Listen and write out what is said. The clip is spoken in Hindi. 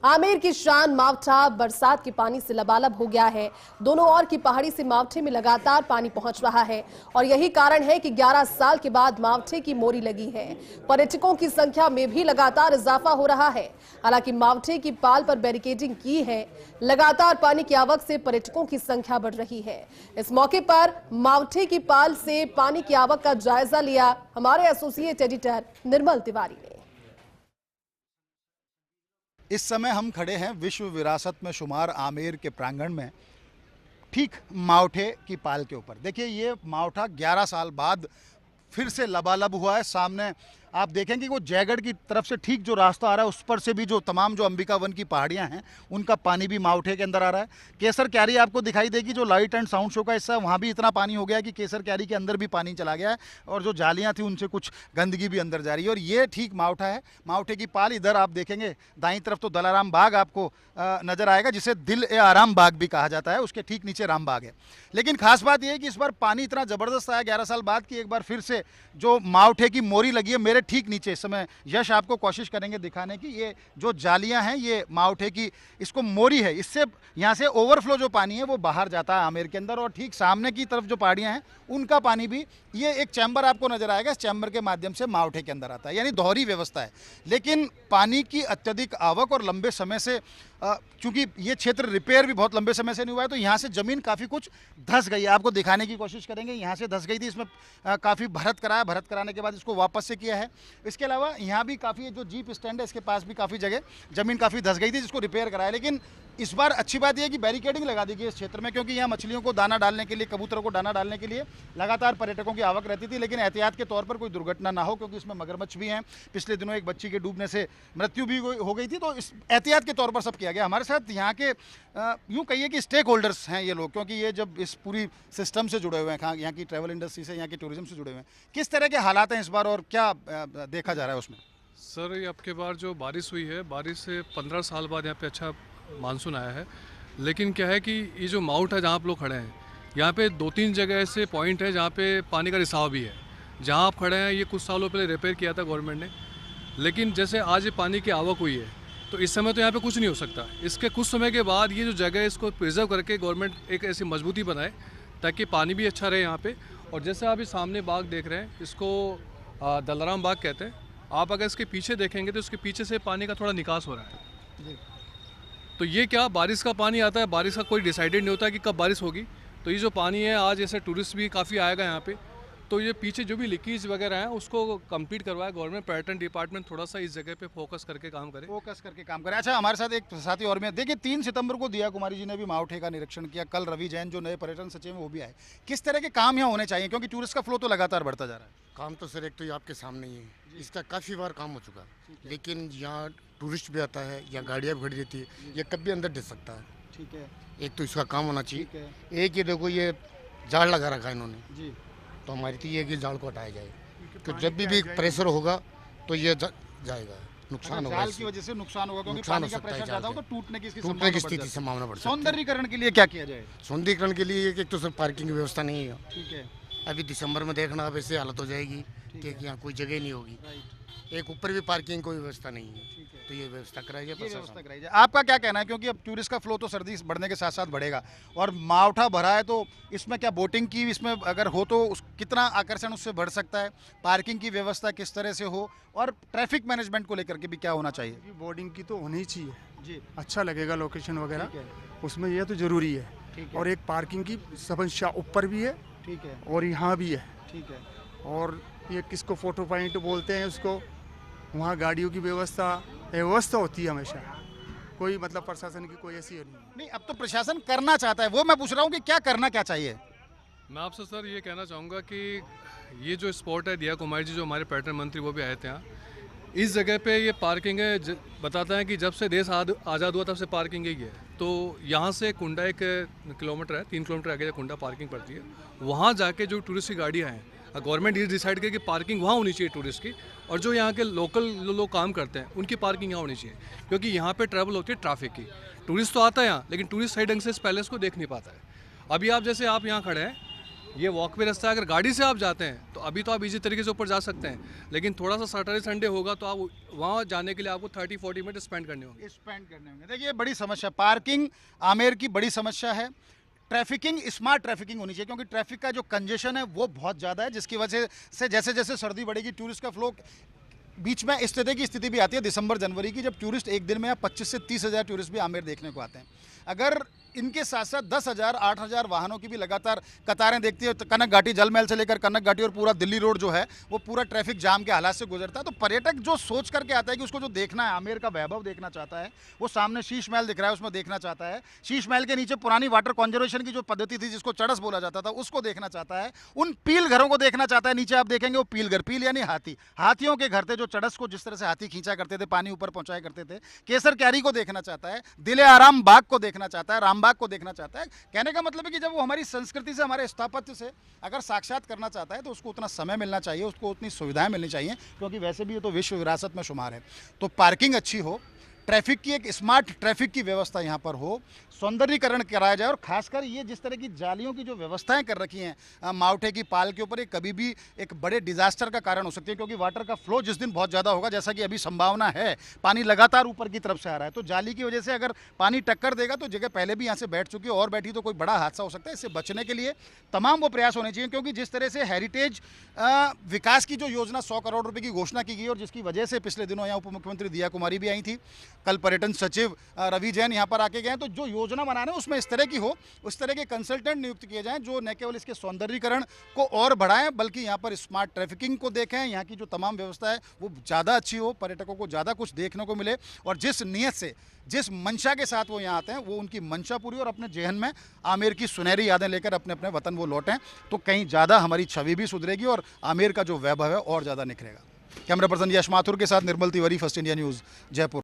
आमेर की शान मावठा बरसात के पानी से लबालब हो गया है। दोनों ओर की पहाड़ी से मावठे में लगातार पानी पहुंच रहा है और यही कारण है कि 11 साल के बाद मावठे की मोरी लगी है। पर्यटकों की संख्या में भी लगातार इजाफा हो रहा है। हालांकि मावठे की पाल पर बैरिकेडिंग की है। लगातार पानी की आवक से पर्यटकों की संख्या बढ़ रही है। इस मौके पर मावठे की पाल से पानी की आवक का जायजा लिया हमारे एसोसिएट एडिटर निर्मल तिवारी ने। इस समय हम खड़े हैं विश्व विरासत में शुमार आमेर के प्रांगण में, ठीक मावठे की पाल के ऊपर। देखिए, ये मावठा 11 साल बाद फिर से लबालब हुआ है। सामने आप देखेंगे वो जयगढ़ की तरफ से ठीक जो रास्ता आ रहा है उस पर से भी जो तमाम जो अंबिका वन की पहाड़ियां हैं उनका पानी भी मावठे के अंदर आ रहा है। केसर क्यारी आपको दिखाई देगी, जो लाइट एंड साउंड शो का हिस्सा है, वहाँ भी इतना पानी हो गया है कि केसर क्यारी के अंदर भी पानी चला गया है और जो जालियाँ थी उनसे कुछ गंदगी भी अंदर जा रही है। और ये ठीक मावठा है, मावठे की पाल। इधर आप देखेंगे दाईं तरफ तो दलाराम बाग आपको नजर आएगा, जिसे दिल ए आराम बाग भी कहा जाता है। उसके ठीक नीचे राम बाग है। लेकिन खास बात यह है कि इस बार पानी इतना ज़बरदस्त आया 11 साल बाद कि एक बार फिर से जो मावठे की मोरी लगी है मेरे ठीक नीचे। इस समय यश आपको कोशिश करेंगे दिखाने की, ये जो जालियां हैं ये मावठे की, इसको मोरी है। इससे यहाँ से ओवरफ्लो जो पानी है वो बाहर जाता है आमेर के अंदर। और ठीक सामने की तरफ जो पहाड़ियां हैं उनका पानी भी, ये एक चैम्बर आपको नजर आएगा, इस चैम्बर के माध्यम से मावठे के अंदर आता है। यानी दोहरी व्यवस्था है। लेकिन पानी की अत्यधिक आवक और लंबे समय से, क्योंकि ये क्षेत्र रिपेयर भी बहुत लंबे समय से नहीं हुआ है, तो यहाँ से ज़मीन काफ़ी कुछ धंस गई है। आपको दिखाने की कोशिश करेंगे, यहाँ से धंस गई थी, इसमें काफ़ी भरत कराया, भरत कराने के बाद इसको वापस से किया है। इसके अलावा यहाँ भी काफ़ी, जो जीप स्टैंड है इसके पास भी काफ़ी जगह ज़मीन काफ़ी धंस गई थी, जिसको रिपेयर कराया। लेकिन इस बार अच्छी बात यह है कि बैरिकेडिंग लगा दी गई इस क्षेत्र में, क्योंकि यहाँ मछलियों को दाना डालने के लिए, कबूतरों को दाना डालने के लिए लगातार पर्यटकों की आवक रहती थी। लेकिन एहतियात के तौर पर कोई दुर्घटना ना हो, क्योंकि इसमें मगरमच्छ भी हैं। पिछले दिनों एक बच्ची के डूबने से मृत्यु भी हो गई थी, तो इस एहतियात के तौर पर सब किया गया। हमारे साथ यहाँ के यूँ कहिए कि स्टेक होल्डर्स हैं ये लोग, क्योंकि ये जब इस पूरी सिस्टम से जुड़े हुए हैं, यहाँ की ट्रैवल इंडस्ट्री से, यहाँ की टूरिज्म से जुड़े हुए हैं, किस तरह के हालात हैं इस बार और क्या देखा जा रहा है उसमें? सर, ये आपके बार जो बारिश हुई है, बारिश से 15 साल बाद यहाँ पे अच्छा मानसून आया है। लेकिन क्या है कि ये जो माउंट है जहाँ आप लोग खड़े हैं, यहाँ पे 2-3 जगह ऐसे पॉइंट है जहाँ पे पानी का रिसाव भी है। जहाँ आप खड़े हैं ये कुछ सालों पहले रिपेयर किया था गवर्नमेंट ने, लेकिन जैसे आज ये पानी की आवक हुई है तो इस समय तो यहाँ पे कुछ नहीं हो सकता। इसके कुछ समय के बाद ये जो जगह है इसको प्रिजर्व करके गवर्नमेंट एक ऐसी मजबूती बनाए ताकि पानी भी अच्छा रहे यहाँ पे। और जैसे आप ये सामने बाग देख रहे हैं, इसको दलाराम बाग कहते हैं। आप अगर इसके पीछे देखेंगे तो इसके पीछे से पानी का थोड़ा निकास हो रहा है जी। तो ये क्या, बारिश का पानी आता है, बारिश का कोई डिसाइडेड नहीं होता कि कब बारिश होगी। तो ये जो पानी है, आज ऐसे टूरिस्ट भी काफ़ी आएगा यहाँ पे, तो ये पीछे जो भी लीकेज वगैरह है उसको कंप्लीट करवाया गवर्नमेंट। पर्यटन डिपार्टमेंट थोड़ा सा इस जगह पे फोकस करके काम करे। अच्छा, हमारे साथ एक साथी और में, देखिए 3 सितंबर को दिया कुमारी जी ने भी मावठे का निरीक्षण किया। कल रवि जैन जो नए पर्यटन सचिव वो भी आए। किस तरह के काम यहाँ होने चाहिए, क्योंकि टूरिस्ट का फ्लो तो लगातार बढ़ता जा रहा है? काम तो सर एक तो ये आपके सामने ही है, इसका काफ़ी बार काम हो चुका है। लेकिन यहाँ टूरिस्ट भी आता है, यहाँ गाड़ियाँ भी खड़ी रहती है, ये कभी अंदर डे सकता है। ठीक है, एक तो इसका काम होना चाहिए। एक ये देखो, ये जाल लगा रखा है इन्होंने जी, तो हमारी तो ये कि जाल को हटाया जाए, तो जब भी प्रेशर होगा तो ये जाएगा, नुकसान होगा। जाल की वजह से नुकसान होगा, क्योंकि पानी का प्रेशर ज़्यादा हो तो टूटने की स्थिति संभावना बढ़ सकती है। सौंदर्यीकरण के लिए क्या किया जाए? सौंदर्यीकरण के लिए एक तो सर पार्किंग की व्यवस्था नहीं है। ठीक है, अभी दिसंबर में देखना अब ऐसे हालत हो जाएगी कि यहाँ कोई जगह नहीं होगी। एक ऊपर भी पार्किंग कोई व्यवस्था नहीं है, तो ये व्यवस्था कराई जाए। आपका क्या कहना है, क्योंकि अब टूरिस्ट का फ्लो तो सर्दी बढ़ने के साथ साथ बढ़ेगा और मावठा भरा है, तो इसमें क्या बोटिंग की, इसमें अगर हो तो कितना आकर्षण उससे बढ़ सकता है? पार्किंग की व्यवस्था किस तरह से हो और ट्रैफिक मैनेजमेंट को लेकर के भी क्या होना चाहिए? बोर्डिंग की तो होनी ही चाहिए जी, अच्छा लगेगा लोकेशन वगैरह, उसमें यह तो जरूरी है। और एक पार्किंग की समस्या ऊपर भी है, ठीक है, और यहाँ भी है, ठीक है। और ये किसको फोटो पॉइंट बोलते हैं उसको, वहाँ गाड़ियों की व्यवस्था होती है हमेशा। कोई मतलब प्रशासन की कोई ऐसी नहीं। अब तो प्रशासन करना चाहता है, वो मैं पूछ रहा हूँ कि क्या करना क्या चाहिए? मैं आपसे सर ये कहना चाहूँगा कि ये जो स्पॉट है, दिया कुमारी जी जो हमारे पर्यटन मंत्री वो भी आए थे यहाँ, इस जगह पे ये पार्किंग है। बताते हैं कि जब से देश आज़ाद हुआ तब से पार्किंग ही है। तो यहाँ से कुंडा 1 किलोमीटर है, 3 किलोमीटर आगे कुंडा पार्किंग पड़ती है। वहाँ जाके जो टूरिस्ट की गाड़ियाँ हैं, गवर्नमेंट ये डिसाइड करे कि पार्किंग वहाँ होनी चाहिए टूरिस्ट की, और जो यहाँ के लोकल लोग काम करते हैं उनकी पार्किंग यहाँ होनी चाहिए। क्योंकि यहाँ पे ट्रैवल होती है ट्रैफिक की। टूरिस्ट तो आता है यहाँ, लेकिन टूरिस्ट सही ढंग से इस पैलेस को देख नहीं पाता है। अभी आप जैसे आप यहाँ खड़े हैं, ये वॉकवे रास्ता है, अगर गाड़ी से आप जाते हैं तो अभी तो आप इजी तरीके से ऊपर जा सकते हैं, लेकिन थोड़ा सा सैटरडे संडे होगा तो आप वहाँ जाने के लिए आपको 30-40 मिनट स्पेंड करने होंगे। स्पेंड करने होंगे। देखिए बड़ी समस्या, पार्किंग आमेर की बड़ी समस्या है। ट्रैफिकिंग, स्मार्ट ट्रैफिकिंग होनी चाहिए, क्योंकि ट्रैफिक का जो कंजेशन है वो बहुत ज़्यादा है, जिसकी वजह से जैसे जैसे सर्दी बढ़ेगी टूरिस्ट का फ्लो, बीच में इस तरह की स्थिति भी आती है दिसंबर जनवरी की, जब टूरिस्ट एक दिन में 25 से 30 हज़ार टूरिस्ट भी आमेर देखने को आते हैं। अगर इनके साथ साथ 10,000 8,000 वाहनों की भी लगातार कतारें देखती है, तो कनक घाटी जल महल से लेकर कनक घाटी और पूरा दिल्ली रोड जो है वो पूरा ट्रैफिक जाम के हालात से गुजरता है, तो पर्यटक जो सोच करके आता है कि उसको जो देखना है, आमेर का वैभव देखना चाहता है, वो सामने शीश महल दिख रहा है उसमें देखना चाहता है, शीश महल के नीचे पुरानी वाटर कंजर्वेशन की जो पद्धति थी जिसको चड़स बोला जाता था उसको देखना चाहता है, उन पील घरों को देखना चाहता है। नीचे आप देखेंगे वो पील घर, पील यानी हाथी, हाथियों के घर थे जो चड़स को जिस तरह से हाथी खींचा करते थे, पानी ऊपर पहुंचाया करते थे। केसर क्यारी को देखना चाहता है, दिले आराम बाग को देखना चाहता है, रामबाग को देखना चाहता है। कहने का मतलब है कि जब वो हमारी संस्कृति से, हमारे स्थापत्य से अगर साक्षात करना चाहता है तो उसको उतना समय मिलना चाहिए, उसको उतनी सुविधाएं मिलनी चाहिए, क्योंकि वैसे भी ये तो विश्व विरासत में शुमार है। तो पार्किंग अच्छी हो, ट्रैफिक की एक स्मार्ट ट्रैफिक की व्यवस्था यहाँ पर हो, सौंदर्यीकरण कराया जाए, और खासकर ये जिस तरह की जालियों की जो व्यवस्थाएं कर रखी हैं मावठे की पाल के ऊपर, ये कभी भी एक बड़े डिजास्टर का कारण हो सकती है, क्योंकि वाटर का फ्लो जिस दिन बहुत ज़्यादा होगा, जैसा कि अभी संभावना है, पानी लगातार ऊपर की तरफ से आ रहा है, तो जाली की वजह से अगर पानी टक्कर देगा तो जगह पहले भी यहाँ से बैठ चुकी है और बैठी तो कोई बड़ा हादसा हो सकता है। इससे बचने के लिए तमाम वो प्रयास होने चाहिए, क्योंकि जिस तरह से हेरिटेज विकास की जो योजना 100 करोड़ रुपये की घोषणा की गई और जिसकी वजह से पिछले दिनों यहाँ उप मुख्यमंत्री दिया कुमारी भी आई थी, कल पर्यटन सचिव रवि जैन यहाँ पर आके गए, तो जो योजना बना रहे हैं उसमें इस तरह की हो, उस तरह के कंसल्टेंट नियुक्त किए जाएं जो न केवल इसके सौंदर्यीकरण को और बढ़ाएं, बल्कि यहाँ पर स्मार्ट ट्रैफिकिंग को देखें, यहाँ की जो तमाम व्यवस्था है वो ज़्यादा अच्छी हो, पर्यटकों को ज़्यादा कुछ देखने को मिले, और जिस नीयत से, जिस मंशा के साथ वो यहाँ आते हैं वो उनकी मंशा पूरी, और अपने जेहन में आमेर की सुनहरी यादें लेकर अपने अपने वतन वो लौटें, तो कहीं ज़्यादा हमारी छवि भी सुधरेगी और आमेर का जो वैभव है और ज़्यादा निखरेगा। कैमरा पर्सन यश माथुर के साथ Nirmal Tiwari, first India news, Jaipur.